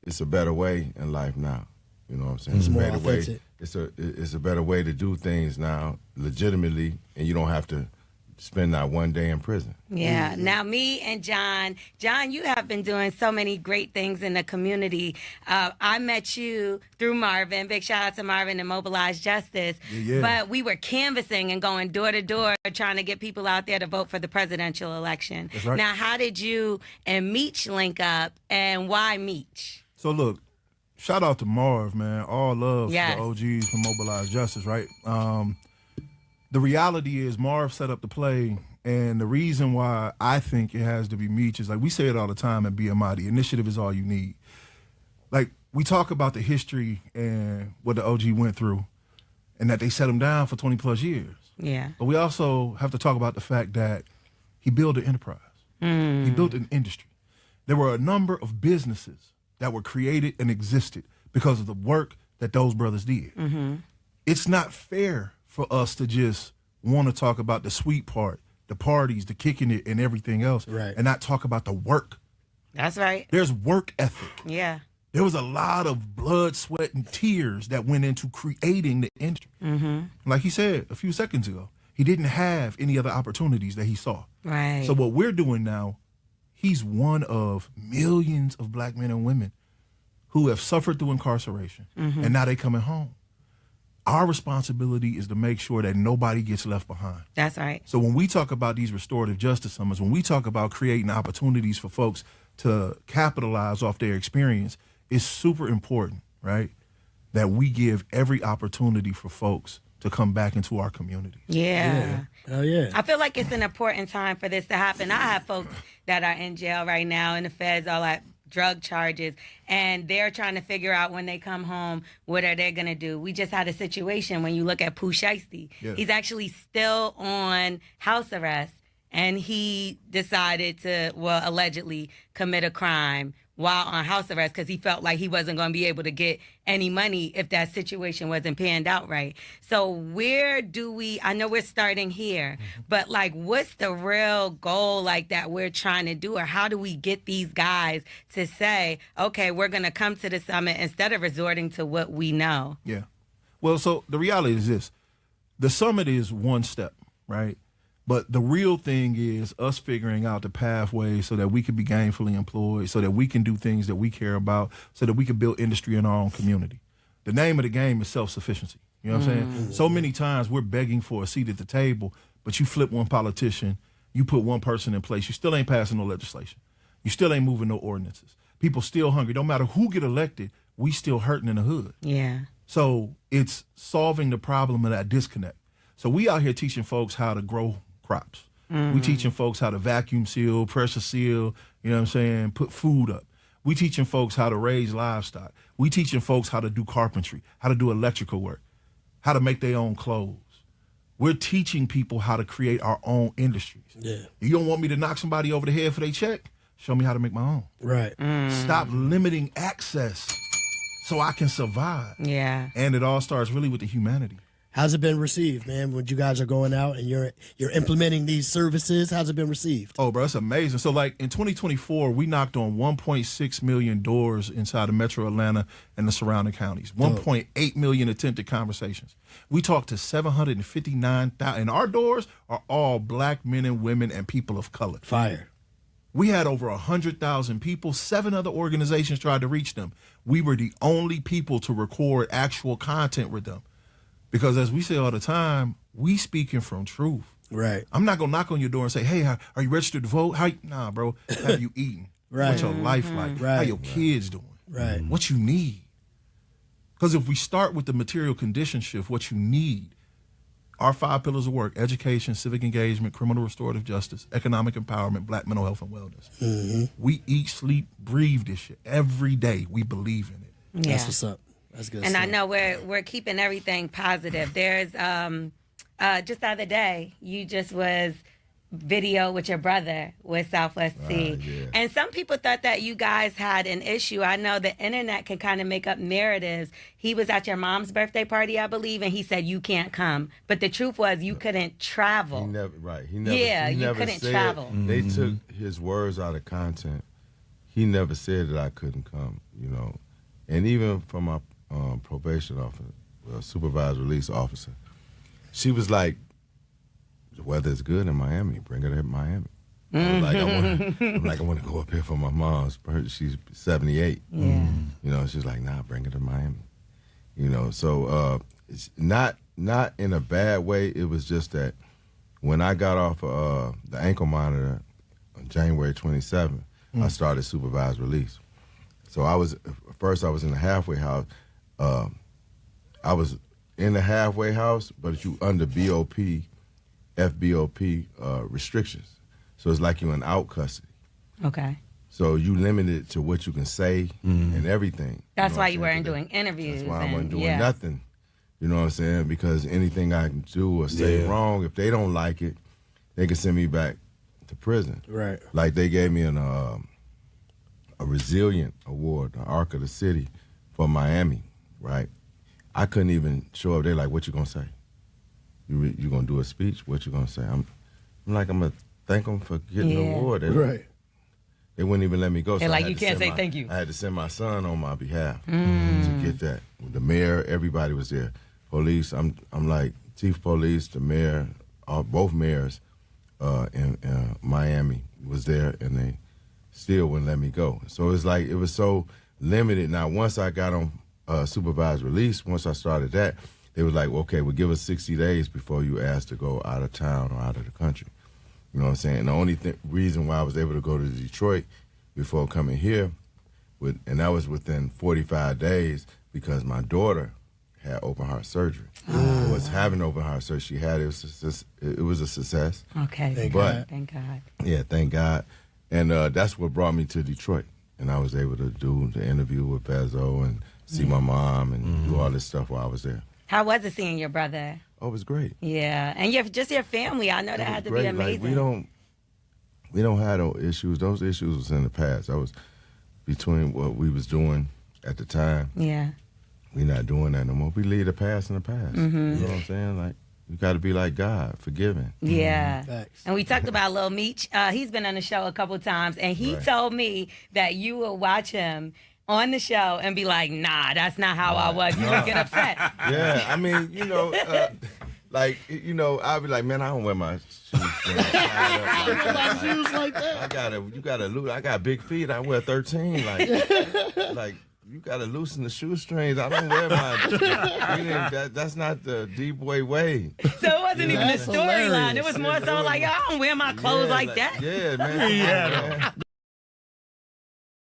it's a better way in life now. You know what I'm saying? It's a more better way. authentic. It's a better way to do things now, legitimately, and you don't have to spend not one day in prison. Yeah. Now, me and John, you have been doing so many great things in the community. I met you through Marvin. Big shout out to Marvin and Mobilize Justice. Yeah. But we were canvassing and going door to door, trying to get people out there to vote for the presidential election. That's right. Now, how did you and Meech link up, and why Meech? So look, shout out to Marv, man. All love Yes. for the OGs from Mobilize Justice, right? The reality is Marv set up the play, and the reason why I think it has to be Meech is, like we say it all the time at BMI, the initiative is all you need. Like, we talk about the history and what the OG went through and that they set him down for 20 plus years. Yeah. But we also have to talk about the fact that he built an enterprise. He built an industry. There were a number of businesses that were created and existed because of the work that those brothers did. It's not fair for us to just want to talk about the sweet part, the parties, the kicking it, and everything else, Right. and not talk about the work. That's right. There's work ethic. Yeah. There was a lot of blood, sweat, and tears that went into creating the industry. Like he said a few seconds ago, he didn't have any other opportunities that he saw. Right. So what we're doing now, he's one of millions of black men and women who have suffered through incarceration, and now they coming home. Our responsibility is to make sure that nobody gets left behind. That's right. So when we talk about these restorative justice summits, when we talk about creating opportunities for folks to capitalize off their experience, it's super important, right, that we give every opportunity for folks to come back into our community. Yeah. Hell yeah. I feel like it's an important time for this to happen. I have folks that are in jail right now, and the feds all that drug charges, and they're trying to figure out when they come home, what are they going to do? We just had a situation when you look at Pooh Shiesty. Yeah. He's actually still on house arrest, and he decided to, well, allegedly commit a crime while on house arrest because he felt like he wasn't going to be able to get any money if that situation wasn't panned out right. So where do we, I know we're starting here, but like what's the real goal like that we're trying to do, or how do we get these guys to say, okay, we're going to come to the summit instead of resorting to what we know? Yeah. Well, so the reality is this. The summit is one step, right? But the real thing is us figuring out the pathway so that we can be gainfully employed, so that we can do things that we care about, so that we can build industry in our own community. The name of the game is self-sufficiency. You know what I'm saying? So many times we're begging for a seat at the table, but you flip one politician, you put one person in place, you still ain't passing no legislation. You still ain't moving no ordinances. People still hungry. No matter who get elected, we still hurting in the hood. Yeah. So it's solving the problem of that disconnect. So we out here teaching folks how to grow crops. We teaching folks how to vacuum seal, pressure seal, you know what I'm saying, put food up. We teaching folks how to raise livestock. We teaching folks how to do carpentry, how to do electrical work, how to make their own clothes. We're teaching people how to create our own industries. Yeah. You don't want me to knock somebody over the head for their check? Show me how to make my own. Right. Stop limiting access so I can survive. Yeah. And it all starts really with the humanity. How's it been received, man? When you guys are going out and you're implementing these services, how's it been received? Oh, bro, it's amazing. So, like, in 2024, we knocked on 1.6 million doors inside of Metro Atlanta and the surrounding counties. 1.8 million attempted conversations. We talked to 759,000. And our doors are all black men and women and people of color. Fire. We had over 100,000 people. 7 other organizations tried to reach them. We were the only people to record actual content with them. Because as we say all the time, we speaking from truth. Right. I'm not going to knock on your door and say, hey, are you registered to vote? Nah, bro. Have you eaten? Right. What's your life like? Right. How your kids doing? Right. What you need? Because if we start with the material condition shift, what you need, our 5 pillars of work: education, civic engagement, criminal restorative justice, economic empowerment, black mental health and wellness. We eat, sleep, breathe this shit. Every day we believe in it. Yeah. That's what's up. That's good And stuff. I know we're keeping everything positive. There's just the other day, you just was video with your brother with Southwest C. Yeah. And some people thought that you guys had an issue. I know the internet can kind of make up narratives. He was at your mom's birthday party, I believe, and he said you can't come. But the truth was you couldn't travel. He never Yeah, he you never couldn't said, travel. They took his words out of content. he never said that I couldn't come, you know. And even from my probation officer, supervised release officer, she was like, the weather is good in Miami. Bring her to Miami. I want to go up here for my mom's birthday. She's 78. Yeah. You know, she's like, nah, bring her to Miami. You know, so it's not in a bad way. It was just that when I got off the ankle monitor on January 27th, I started supervised release. So I was in the halfway house. I was in the halfway house, but you under BOP, FBOP restrictions. So it's like you're in out custody. Okay. So you limited to what you can say and everything. That's know why what you I'm saying? weren't doing interviews. That's why I wasn't doing yeah. nothing. You know what I'm saying? Because anything I can do or say wrong, if they don't like it, they can send me back to prison. Right. Like they gave me a Resilient Award, the Arc of the City for Miami, right? I couldn't even show up. They're like, what you gonna say? You gonna do a speech? What you gonna say? I'm like, I'm gonna thank them for getting the award. They wouldn't even let me go. They're So like, you can't say thank you. I had to send my son on my behalf to get that. The mayor, everybody was there. Police, I'm like, chief police, the mayor, both mayors in Miami was there, and they still wouldn't let me go. So it's like, it was so limited. Now, once I got on supervised release, once I started that, they was like, well, okay, well, give us 60 days before you ask to go out of town or out of the country. You know what I'm saying? And the only reason why I was able to go to Detroit before coming here, and that was within 45 days, because my daughter had open heart surgery. Was having open heart surgery. She had it. It was a success. Okay. Thank God. Thank God. Yeah, thank God. And that's what brought me to Detroit. And I was able to do the interview with Bezo and see my mom and do all this stuff while I was there. How was it seeing your brother? Oh, it was great. Yeah, and your family. I know that had to be amazing. Like, we don't have no issues. Those issues was in the past. That was between what we was doing at the time. Yeah. We not doing that no more. We leave the past in the past. You know what I'm saying? Like, you got to be like God, forgiving. Yeah. Facts. And we talked about Lil Meech. He's been on the show a couple times, and he told me that you will watch him on the show and be like, nah, that's not how I was. You would get upset. Yeah, I mean, you know, I'll be like, man, I don't wear my shoes. My shoes like that. I got big feet. I wear 13. Like you gotta loosen the shoestrings. I don't wear my. That's not the D-boy way. So it wasn't even a That's storyline. It hilarious. was more so like, I don't wear my clothes like that. Yeah, man.